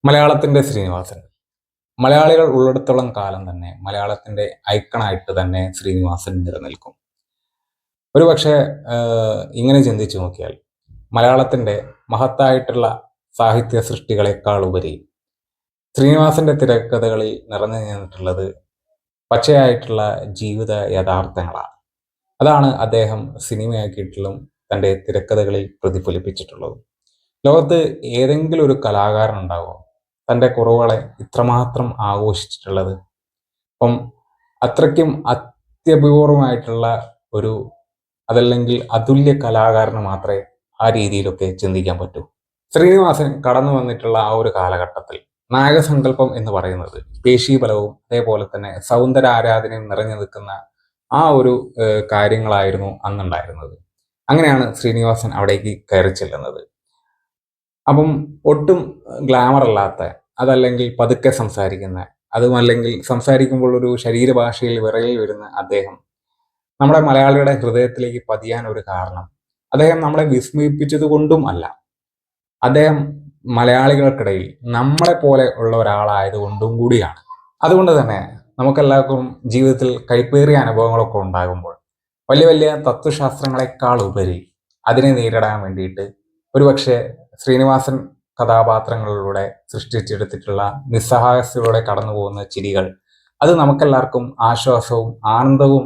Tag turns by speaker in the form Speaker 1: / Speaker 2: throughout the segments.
Speaker 1: മലയാളത്തിന്റെ ശ്രീനിവാസൻ. മലയാളികൾ ഉള്ളിടത്തോളം കാലം തന്നെ മലയാളത്തിന്റെ ഐക്കണായിട്ട് തന്നെ ശ്രീനിവാസൻ നിലനിൽക്കും. ഒരുപക്ഷെ ഇങ്ങനെ ചിന്തിച്ചു നോക്കിയാൽ മലയാളത്തിന്റെ മഹത്തായിട്ടുള്ള സാഹിത്യ സൃഷ്ടികളെക്കാൾ ഉപരി ശ്രീനിവാസന്റെ തിരക്കഥകളിൽ നിറഞ്ഞു നിന്നിട്ടുള്ളത് പച്ചയായിട്ടുള്ള ജീവിത യഥാർത്ഥങ്ങളാണ്. അതാണ് അദ്ദേഹം സിനിമയാക്കിയിട്ടുള്ളതും തൻ്റെ തിരക്കഥകളിൽ പ്രതിഫലിപ്പിച്ചിട്ടുള്ളതും. ലോകത്ത് ഏതെങ്കിലും ഒരു കലാകാരൻ ഉണ്ടാകുമോ തൻ്റെ കുറവുകളെ ഇത്രമാത്രം ആഘോഷിച്ചിട്ടുള്ളത്? അപ്പം അത്രയ്ക്കും അത്യപൂർവമായിട്ടുള്ള ഒരു അതല്ലെങ്കിൽ അതുല്യ കലാകാരന് മാത്രമേ ആ രീതിയിലൊക്കെ ചിന്തിക്കാൻ പറ്റൂ. ശ്രീനിവാസൻ കടന്നു വന്നിട്ടുള്ള ആ ഒരു കാലഘട്ടത്തിൽ നായകസങ്കല്പം എന്ന് പറയുന്നത് പേശീബലവും അതേപോലെ തന്നെ സൗന്ദര്യ ആരാധനയും നിറഞ്ഞു നിൽക്കുന്ന ആ ഒരു കാര്യങ്ങളായിരുന്നു അന്നുണ്ടായിരുന്നത്. അങ്ങനെയാണ് ശ്രീനിവാസൻ അവിടേക്ക് കയറി ചെല്ലുന്നത്. അപ്പം ഒട്ടും ഗ്ലാമർ അല്ലാത്ത, അതല്ലെങ്കിൽ പതുക്കെ സംസാരിക്കുന്ന, അതുമല്ലെങ്കിൽ സംസാരിക്കുമ്പോൾ ഒരു ശരീരഭാഷയിൽ വിറയൽ വരുന്ന അദ്ദേഹം നമ്മുടെ മലയാളിയുടെ ഹൃദയത്തിലേക്ക് പതിയാൻ ഒരു കാരണം അദ്ദേഹം നമ്മളെ വിസ്മയിപ്പിച്ചത് കൊണ്ടും അല്ല, അദ്ദേഹം മലയാളികൾക്കിടയിൽ നമ്മളെ പോലെ ഉള്ള ഒരാളായതുകൊണ്ടും കൂടിയാണ്. അതുകൊണ്ട് തന്നെ നമുക്കെല്ലാവർക്കും ജീവിതത്തിൽ കൈപ്പേറിയ അനുഭവങ്ങളൊക്കെ ഉണ്ടാകുമ്പോൾ വലിയ വലിയ തത്വശാസ്ത്രങ്ങളെക്കാൾ ഉപരി അതിനെ നേരിടാൻ വേണ്ടിയിട്ട് ഒരുപക്ഷെ ശ്രീനിവാസൻ കഥാപാത്രങ്ങളിലൂടെ സൃഷ്ടിച്ചെടുത്തിട്ടുള്ള നിസ്സഹായതയിലൂടെ കടന്നു പോകുന്ന ചിരികൾ, അത് നമുക്കെല്ലാവർക്കും ആശ്വാസവും ആനന്ദവും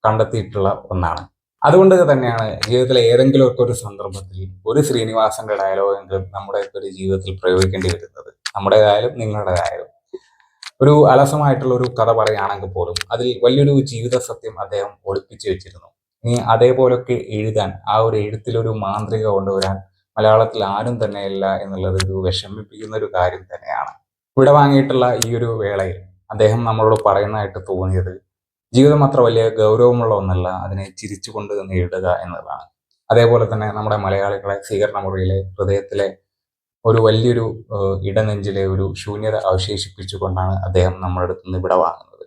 Speaker 1: കണ്ടെത്തിയിട്ടുള്ള ഒന്നാണ്. അതുകൊണ്ട് തന്നെയാണ് ജീവിതത്തിലെ ഏതെങ്കിലുമൊക്കെ ഒരു സന്ദർഭത്തിൽ ഒരു ശ്രീനിവാസന്റെ ഡയലോഗെങ്കിലും നമ്മുടെ ഒരു ജീവിതത്തിൽ പ്രയോഗിക്കേണ്ടി വരുന്നത്. നമ്മുടേതായാലും നിങ്ങളുടേതായാലും. ഒരു അലസമായിട്ടുള്ള ഒരു കഥ പറയുകയാണെങ്കിൽ പോലും അതിൽ വലിയൊരു ജീവിത സത്യം അദ്ദേഹം ഒളിപ്പിച്ചു വെച്ചിരുന്നു. ഇനി അതേപോലൊക്കെ എഴുതാൻ, ആ ഒരു എഴുത്തിലൊരു മാന്ത്രിക കൊണ്ടുവരാൻ മലയാളത്തിൽ ആരും തന്നെയില്ല എന്നുള്ളത് ഒരു വിഷമിപ്പിക്കുന്ന ഒരു കാര്യം തന്നെയാണ്. വിട വാങ്ങിയിട്ടുള്ള ഈ ഒരു വേളയിൽ അദ്ദേഹം നമ്മളോട് പറയുന്നതായിട്ട് തോന്നിയത് ജീവിതം അത്ര വലിയ ഗൗരവമുള്ള ഒന്നല്ല, അതിനെ ചിരിച്ചുകൊണ്ട് നേരിടുക എന്നതാണ്. അതേപോലെ തന്നെ നമ്മുടെ മലയാളികളെ സ്വീകരണ മുറിയിലെ ഹൃദയത്തിലെ ഒരു വലിയൊരു ഇടനെഞ്ചിലെ ഒരു ശൂന്യത അവശേഷിപ്പിച്ചുകൊണ്ടാണ് അദ്ദേഹം നമ്മുടെ അടുത്ത് നിന്ന് വിട വാങ്ങുന്നത്.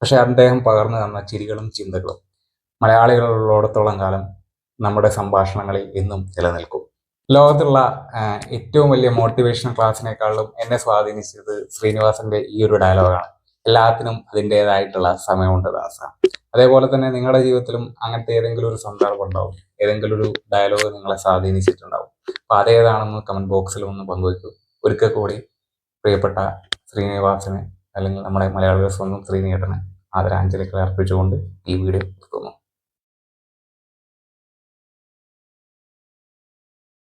Speaker 1: പക്ഷെ അദ്ദേഹം പകർന്നു തന്ന ചിരികളും ചിന്തകളും മലയാളികളുള്ളിടത്തോളം കാലം നമ്മുടെ സംഭാഷണങ്ങളിൽ എന്നും നിലനിൽക്കും. ലോകത്തുള്ള ഏറ്റവും വലിയ മോട്ടിവേഷൻ ക്ലാസ്സിനേക്കാളും എന്നെ സ്വാധീനിച്ചത് ശ്രീനിവാസന്റെ ഈ ഒരു ഡയലോഗാണ്. എല്ലാത്തിനും അതിൻ്റെതായിട്ടുള്ള സമയമുണ്ട് ദാസ. അതേപോലെ തന്നെ നിങ്ങളുടെ ജീവിതത്തിലും അങ്ങനത്തെ ഏതെങ്കിലും ഒരു സന്ദർഭം ഉണ്ടാവും, ഏതെങ്കിലും ഒരു ഡയലോഗ് നിങ്ങളെ സ്വാധീനിച്ചിട്ടുണ്ടാവും. അപ്പൊ അതേതാണെന്ന് കമന്റ് ബോക്സിൽ ഒന്ന് പങ്കുവയ്ക്കൂ. ഒരിക്കൽ കൂടി പ്രിയപ്പെട്ട ശ്രീനിവാസന്, അല്ലെങ്കിൽ നമ്മുടെ മലയാളികളുടെ സ്വന്തം ശ്രീനേട്ടന് ആദരാഞ്ജലികൾ അർപ്പിച്ചുകൊണ്ട് ഈ വീഡിയോ നിർത്തുന്നു.